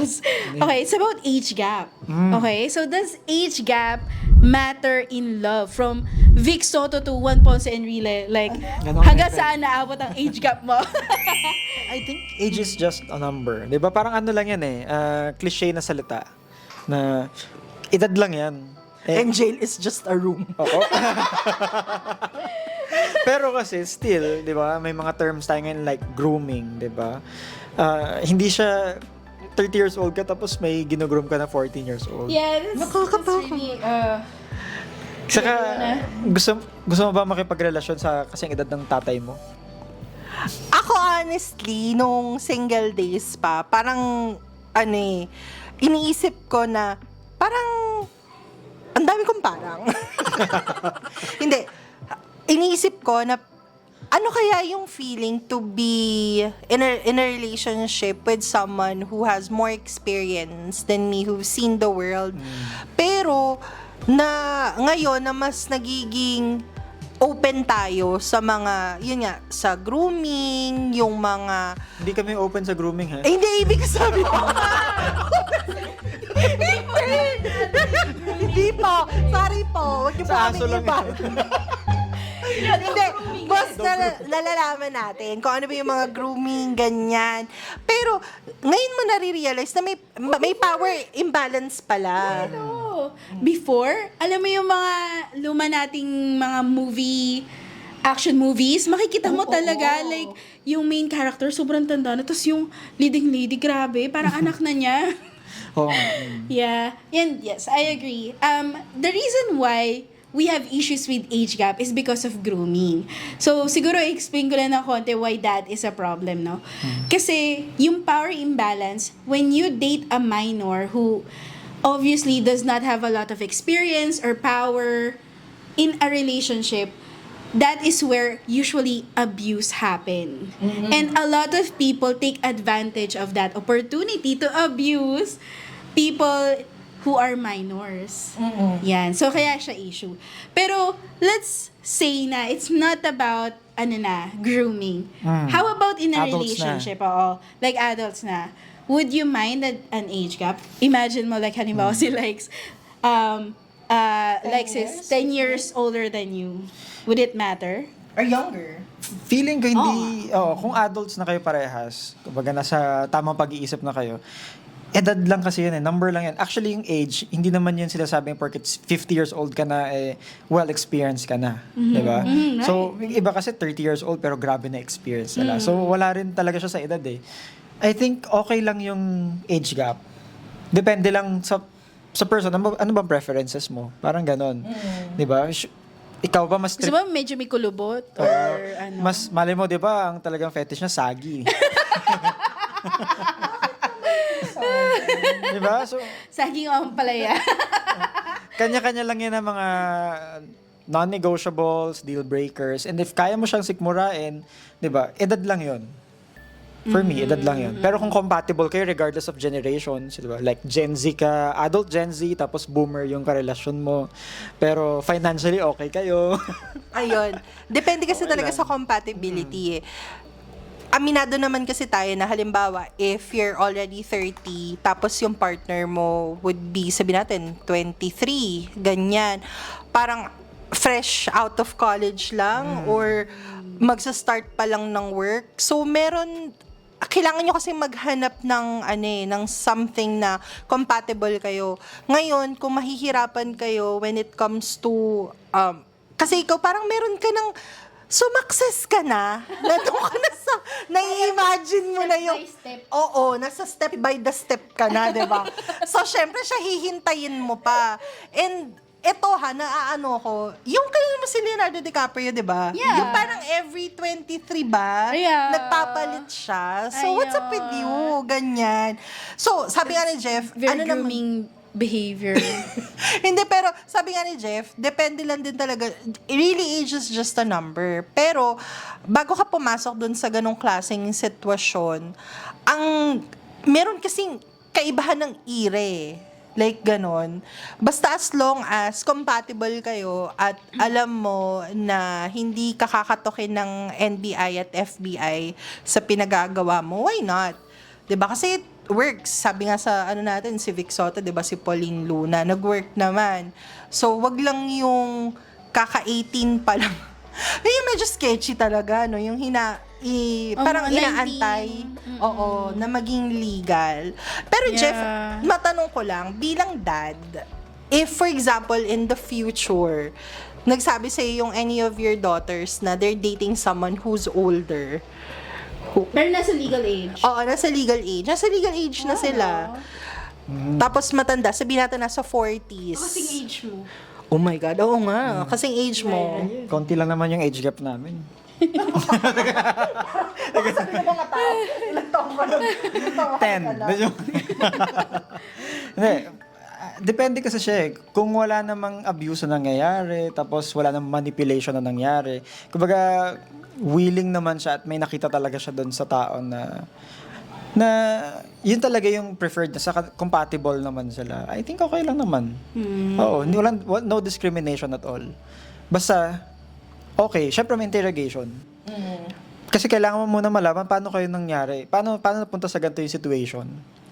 Okay, it's about age gap. Okay, so does age gap matter in love? From Vic Soto to Juan Ponce Enrile, like Ganon, hanggang may saan naabot ang age gap mo? I think age is just a number. 'Di ba? Parang ano lang 'yan cliche na salita na edad lang 'yan. And jail is just a room. Oo. Pero kasi still, 'di ba? May mga terms tayo ngayon like grooming, 'di ba? Hindi siya 30 years old ka tapos may ginugroom ka na 14 years old. Yeah, that's really, Saka gusto mo ba makipagrelasyon sa kasing edad ng tatay mo? Ako honestly, nung single days pa, parang iniisip ko na parang ang dami kong parang. Hindi. Iniisip ko na ano kaya yung feeling to be in a relationship with someone who has more experience than me, who've seen the world. Pero na ngayon na mas nagiging open tayo sa mga, yun nga, sa grooming, yung mga... Hindi kami open sa grooming, ha? Hindi, ibig sabihin ko. Hindi po. Sorry po. Huwag niyo po Sa kami aso lang iba. Hindi. Boss, nalalaman natin kung ano ba yung mga grooming, ganyan. Pero, ngayon mo nare-realize na may power imbalance pala. no. Before, alam mo yung mga luma nating mga action movies, makikita mo talaga, like, yung main character, sobrang tanda na, tapos yung leading lady, grabe, parang anak na niya. Oo. Yeah. And yes, I agree. The reason why we have issues with age gap is because of grooming. So, siguro explain ko lang ng konti why that is a problem, no? Kasi, yung power imbalance, when you date a minor who obviously does not have a lot of experience or power in a relationship, that is where usually abuse happen. And a lot of people take advantage of that opportunity to abuse people who are minors. Yan. So, kaya siya issue. Pero, let's say na it's not about, grooming. How about in a Adults relationship? Oo. Like, adults na. Would you mind an age gap? Imagine mo, like, halimbawa si Lex, Lex is 10 years older than you. Would it matter? Or younger. Feeling ko hindi, kung adults na kayo parehas, kumbaga nasa tamang pag-iisip na kayo, edad lang kasi yun number lang yan. Actually, yung age, hindi naman yun sila sabing porket 50 years old ka na, well-experienced ka na. Diba? Right. So, yung iba kasi 30 years old pero grabe na experience nila. So, wala rin talaga siya sa edad eh. I think okay lang yung age gap. Depende lang sa person. Ano bang preferences mo? Parang ganon. Diba? Ikaw ba mas Gusto mo medyo may kulubot? Or ano? mas mali mo, 'di ba, ang talagang fetish niya sagi. 'Di ba? So, Saging o ang palaya. kanya-kanya lang 'yan ang mga non-negotiables, deal breakers. And if kaya mo siyang sikmurain, 'di ba? Edad lang 'yon. For me, edad lang 'yon. Pero kung compatible kayo regardless of generations, 'di ba? Like Gen Z ka, adult Gen Z tapos boomer yung karelasyon mo. Pero financially okay kayo. Ayun. Depende kasi Okay talaga lang. sa compatibility eh. Aminado naman kasi tayo na halimbawa, if you're already 30, tapos yung partner mo would be, sabi natin, 23, ganyan. Parang fresh out of college lang or magsa-start pa lang ng work. So, kailangan nyo kasi maghanap ng something na compatible kayo. Ngayon, kung mahihirapan kayo when it comes to, kasi ikaw parang meron ka ng, sumakses ka na, nandun ka na sa, nai-imagine mo na yung, Step by step. oo, nasa step by the step ka na, di ba? So, syempre, siya hihintayin mo pa. And, eto naaano ko, yung kaya mo si Leonardo DiCaprio, di ba? Yeah. Yung parang every 23 ba? Yeah. Nagpapalit siya. So, what's up with you? Ganyan. So, sabi nga ni Jeff, Very naman- grooming behavior. Hindi, pero sabi nga ni Jeff, depende lang din talaga. Really, age is just a number. Pero, bago ka pumasok dun sa ganong klaseng sitwasyon, meron kasing kaibahan ng ire. Like, ganon. Basta as long as compatible kayo at alam mo na hindi kakakatokin ng NBI at FBI sa pinagagawa mo, why not? 'Di ba? Kasi works. Sabi nga sa ano natin, si Vic Soto, 'di ba, si Pauline Luna, nag-work naman. So, wag lang yung kaka-18 pa lang. Yung medyo sketchy talaga, no? Yung parang 19. inaantay, oo, na maging legal. Pero Yeah. Jeff, matanong ko lang, bilang dad, if for example, in the future, nagsabi sa'yo yung any of your daughters na they're dating someone who's older, Pero nasa legal age. oo, nasa legal age. Nasa legal age na sila. Tapos matanda, sabihin natin nasa 40s. Kasing age mo. Oh my God, oo nga. Kasing age mo. Konti lang naman yung age gap namin. Sabi ng mga tao, ilang taong ka lang? Ilang taong ka 10. lang? Hindi. Depende kasi siya eh. Kung wala namang abuse na nangyayari, tapos wala namang manipulation na nangyari, kumbaga, willing naman siya at may nakita talaga siya doon sa tao na yun talaga yung preferred na saka compatible naman sila. I think okay lang naman. Oo, no discrimination at all. Basta, okay, syempre may interrogation. Kasi kailangan mo muna malaman paano kayo nangyari. Paano napunta sa ganito yung situation.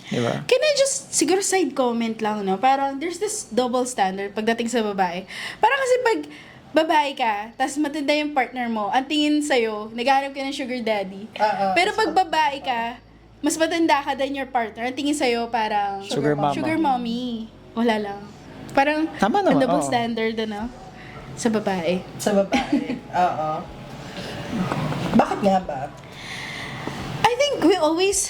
Di ba? Can I just, siguro side comment lang, no? Parang there's this double standard pagdating sa babae. Parang kasi pag babae ka, tas matanda yung partner mo, ang tingin sa'yo, naghahanap ka ng sugar daddy. Pero pag babae ka, mas matanda ka than your partner, ang tingin sa'yo parang Sugar mama. Sugar mommy. Wala lang. Parang Tama naman, double oo. standard, ano? Sa babae. Sa babae. Oo. Bakit nga ba? I think we always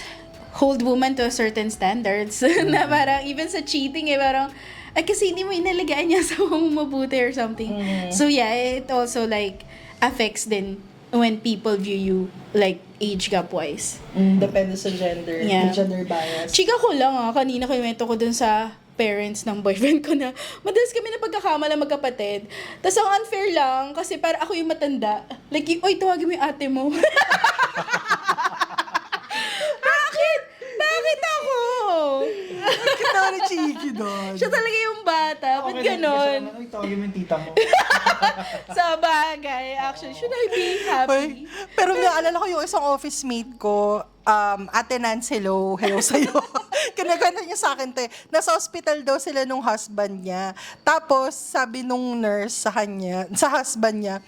hold women to a certain standards. Na parang, even sa cheating, parang, ay kasi hindi mo inalagaan niya sa mo mabuti or something. So yeah, it also like affects din when people view you like age gap wise. Depende sa gender. Yeah. Gender bias. Chika ko lang kanina kwento ko dun sa parents ng boyfriend ko na madalas kami na pagkakamala magkapatid. Tapos ang unfair lang kasi para ako yung matanda. Like, oy, tawagin mo yung ate mo. Bakit? Bakit ako? Kita na cheeky doon. Siya talaga yung bata. Ba't ganon? Ay, tawagin mo yung tita mo. Sa bagay, actually, should I be happy? Pero naalala ko yung isang office mate ko, Ate Nancy, hello sa'yo. Kinagano niya sa akin, nasa hospital daw sila nung husband niya. Tapos, sabi nung nurse sa husband niya,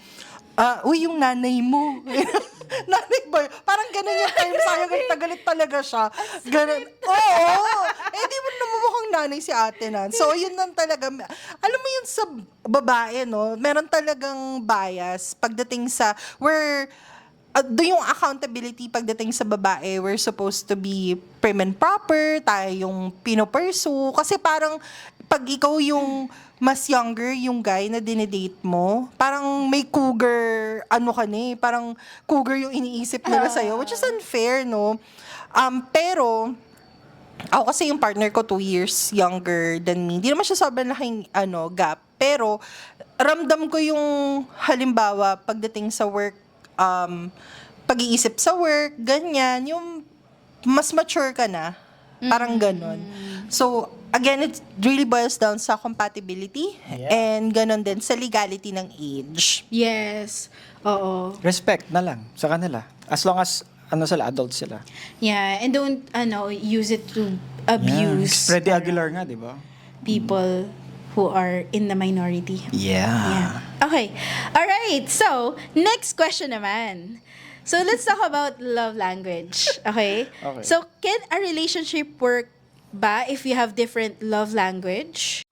uy, yung nanay mo. Nanay ba? Parang ganun yung time sa'yo, galit talaga siya. Ganun. Oo! Di mo naman mukhang nanay si Ate Nan. So, yun lang talaga. Alam mo yun sa babae, no? Meron talagang bias pagdating sa, do yung accountability pagdating sa babae, we're supposed to be prim and proper, tayo yung pinopursue. Kasi parang, pag ikaw yung mas younger yung guy na dinedate mo, parang may cougar, parang cougar yung iniisip nila sa'yo, which is unfair, no? Pero, ako kasi yung partner ko 2 years younger than me. Hindi naman siya sobrang laking gap. Pero, ramdam ko yung halimbawa, pagdating sa work, pag-iisip sa work, ganyan, yung mas mature ka na. Parang ganon. So, again, it really boils down sa compatibility and ganon din sa legality ng age. Yes. Oo. Respect na lang sa kanila. As long as adults sila. Yeah, and don't use it to Yeah. abuse Freddy Aguilar nga, di ba? people who are in the minority. Yeah. Yeah. Okay. All right. So, next question naman. So, let's talk about love language. Okay? Okay. So, can a relationship work ba if you have different love language?